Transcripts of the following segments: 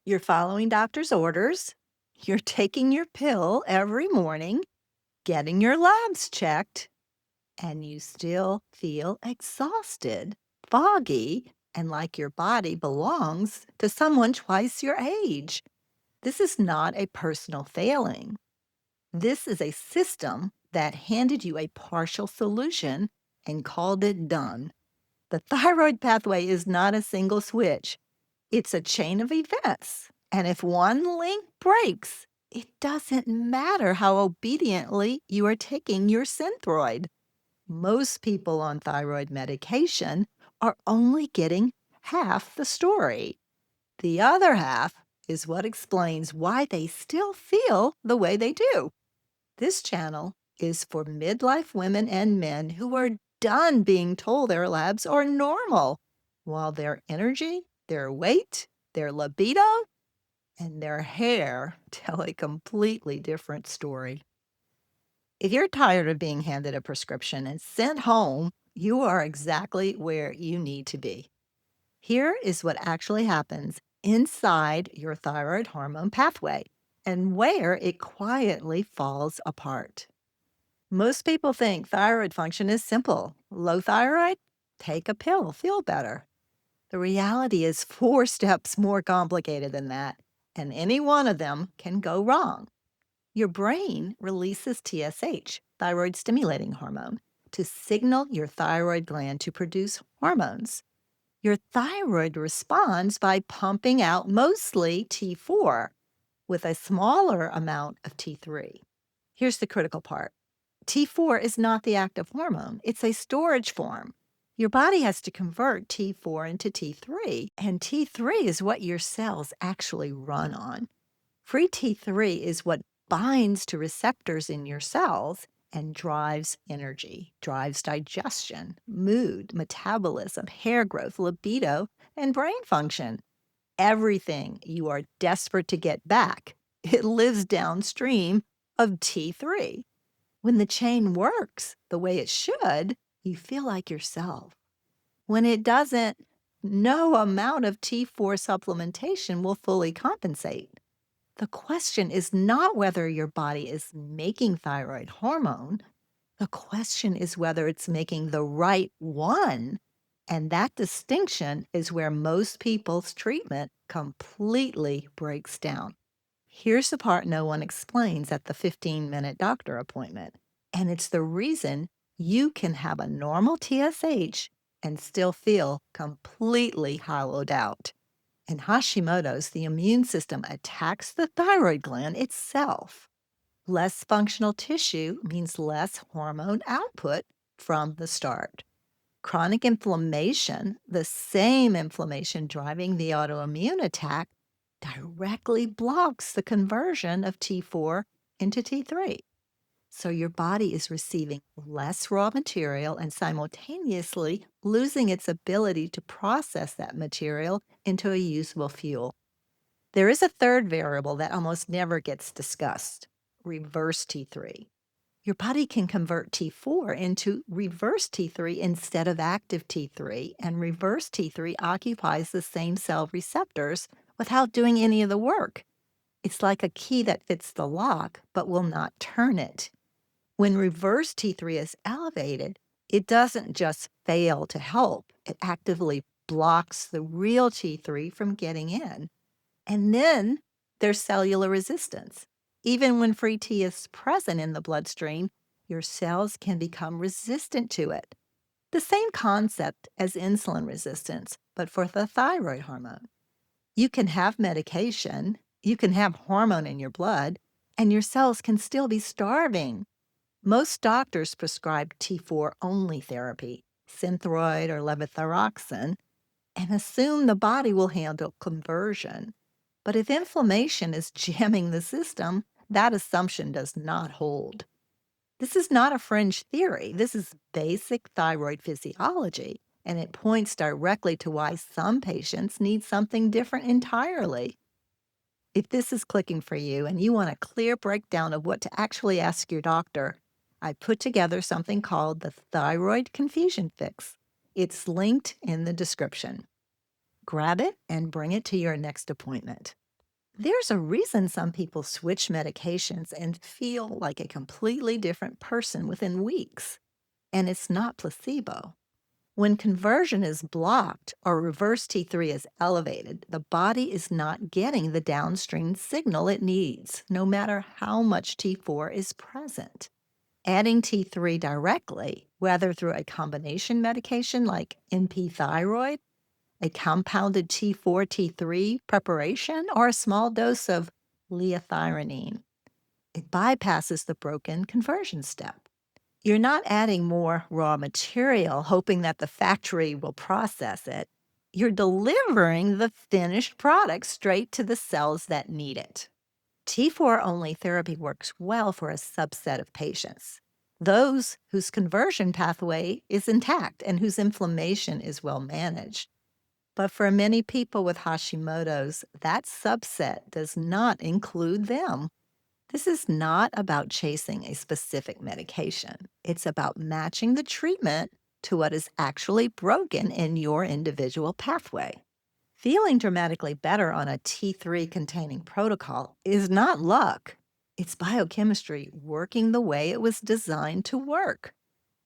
You're following doctor's orders. You're taking your pill every morning, getting your labs checked, and you still feel exhausted, foggy, and like your body belongs to someone twice your age. This is not a personal failing. This is a system that handed you a partial solution and called it done. The thyroid pathway is not a single switch. It's a chain of events. And if one link breaks, it doesn't matter how obediently you are taking your Synthroid. Most people on thyroid medication are only getting half the story. The other half is what explains why they still feel the way they do. This channel is for midlife women and men who are done being told their labs are normal, while their energy, their weight, their libido, and their hair tell a completely different story. If you're tired of being handed a prescription and sent home, you are exactly where you need to be. Here is what actually happens inside your thyroid hormone pathway and where it quietly falls apart. Most people think thyroid function is simple. Low thyroid? Take a pill, feel better. The reality is 4 steps more complicated than that, and any one of them can go wrong. Your brain releases TSH, thyroid stimulating hormone, to signal your thyroid gland to produce hormones. Your thyroid responds by pumping out mostly T4 with a smaller amount of T3. Here's the critical part. T4 is not the active hormone, it's a storage form. Your body has to convert T4 into T3, and T3 is what your cells actually run on. Free T3 is what binds to receptors in your cells and drives energy, drives digestion, mood, metabolism, hair growth, libido, and brain function. Everything you are desperate to get back, it lives downstream of T3. When the chain works the way it should, you feel like yourself. When it doesn't, no amount of T4 supplementation will fully compensate. The question is not whether your body is making thyroid hormone. The question is whether it's making the right one. And that distinction is where most people's treatment completely breaks down. Here's the part no one explains at the 15-minute doctor appointment. And it's the reason you can have a normal TSH and still feel completely hollowed out. In Hashimoto's, the immune system attacks the thyroid gland itself. Less functional tissue means less hormone output from the start. Chronic inflammation, the same inflammation driving the autoimmune attack, directly blocks the conversion of T4 into T3. So your body is receiving less raw material and simultaneously losing its ability to process that material into a usable fuel. There is a third variable that almost never gets discussed: reverse T3. Your body can convert T4 into reverse T3 instead of active T3, and reverse T3 occupies the same cell receptors without doing any of the work. It's like a key that fits the lock but will not turn it. When reverse T3 is elevated, it doesn't just fail to help, it actively blocks the real T3 from getting in. And then there's cellular resistance. Even when free T is present in the bloodstream, your cells can become resistant to it. The same concept as insulin resistance, but for the thyroid hormone. You can have medication, you can have hormone in your blood, and your cells can still be starving. Most doctors prescribe T4 only therapy, Synthroid or Levothyroxine, and assume the body will handle conversion. But if inflammation is jamming the system, that assumption does not hold. This is not a fringe theory. This is basic thyroid physiology, and it points directly to why some patients need something different entirely. If this is clicking for you and you want a clear breakdown of what to actually ask your doctor, I put together something called the Thyroid Confusion Fix. It's linked in the description. Grab it and bring it to your next appointment. There's a reason some people switch medications and feel like a completely different person within weeks, and it's not placebo. When conversion is blocked or reverse T3 is elevated, the body is not getting the downstream signal it needs, no matter how much T4 is present. Adding T3 directly, whether through a combination medication like NP thyroid, a compounded T4 T3 preparation, or a small dose of liothyronine, it bypasses the broken conversion step. You're not adding more raw material hoping that the factory will process it. You're delivering the finished product straight to the cells that need it. T4 only therapy works well for a subset of patients, those whose conversion pathway is intact and whose inflammation is well managed. But for many people with Hashimoto's, that subset does not include them. This is not about chasing a specific medication. It's about matching the treatment to what is actually broken in your individual pathway. Feeling dramatically better on a T3 containing protocol is not luck. It's biochemistry working the way it was designed to work.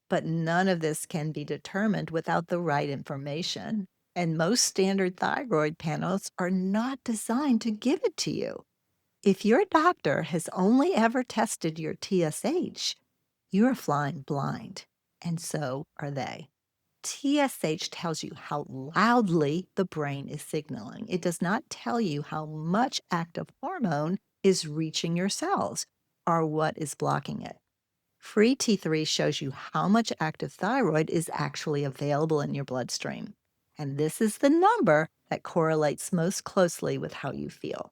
But none of this can be determined without the right information. And most standard thyroid panels are not designed to give it to you. If your doctor has only ever tested your TSH, you're flying blind, and so are they. TSH tells you how loudly the brain is signaling. It does not tell you how much active hormone is reaching your cells or what is blocking it. Free T3 shows you how much active thyroid is actually available in your bloodstream. And this is the number that correlates most closely with how you feel.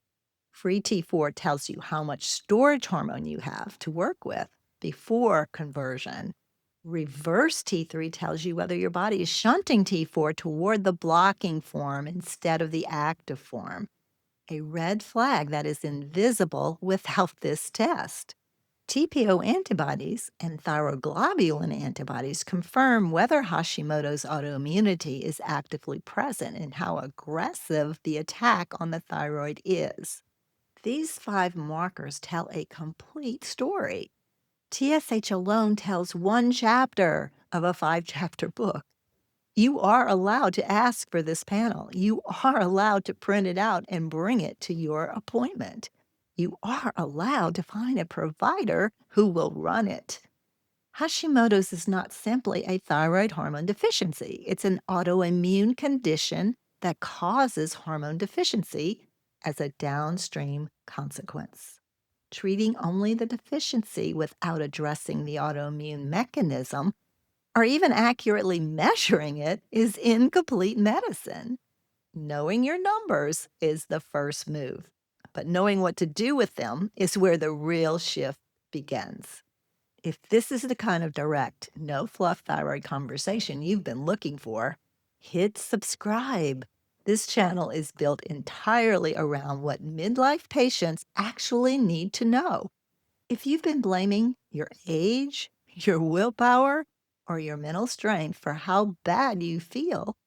Free T4 tells you how much storage hormone you have to work with before conversion. Reverse T3 tells you whether your body is shunting T4 toward the blocking form instead of the active form, a red flag that is invisible without this test. TPO antibodies and thyroglobulin antibodies confirm whether Hashimoto's autoimmunity is actively present and how aggressive the attack on the thyroid is. These 5 markers tell a complete story. TSH alone tells one chapter of a 5-chapter book. You are allowed to ask for this panel. You are allowed to print it out and bring it to your appointment. You are allowed to find a provider who will run it. Hashimoto's is not simply a thyroid hormone deficiency. It's an autoimmune condition that causes hormone deficiency as a downstream consequence. Treating only the deficiency without addressing the autoimmune mechanism or even accurately measuring it is incomplete medicine. Knowing your numbers is the first move, but knowing what to do with them is where the real shift begins. If this is the kind of direct, no fluff thyroid conversation you've been looking for, hit subscribe. This channel is built entirely around what midlife patients actually need to know. If you've been blaming your age, your willpower, or your mental strength for how bad you feel,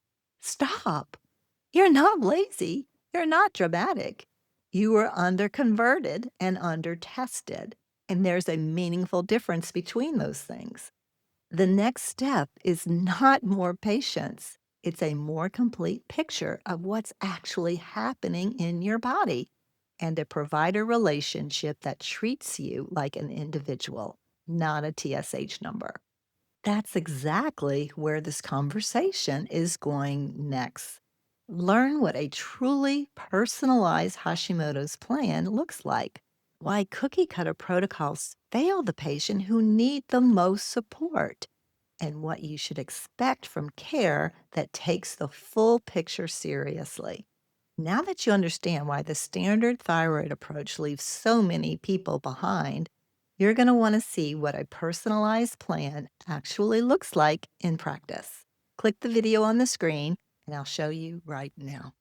stop. You're not lazy. You're not dramatic. You were underconverted and undertested. And there's a meaningful difference between those things. The next step is not more patience. It's a more complete picture of what's actually happening in your body and a provider relationship that treats you like an individual, not a TSH number. That's exactly where this conversation is going next. Learn what a truly personalized Hashimoto's plan looks like, why cookie cutter protocols fail the patient who need the most support, and what you should expect from care that takes the full picture seriously. Now that you understand why the standard thyroid approach leaves so many people behind, you're going to want to see what a personalized plan actually looks like in practice. Click the video on the screen, and I'll show you right now.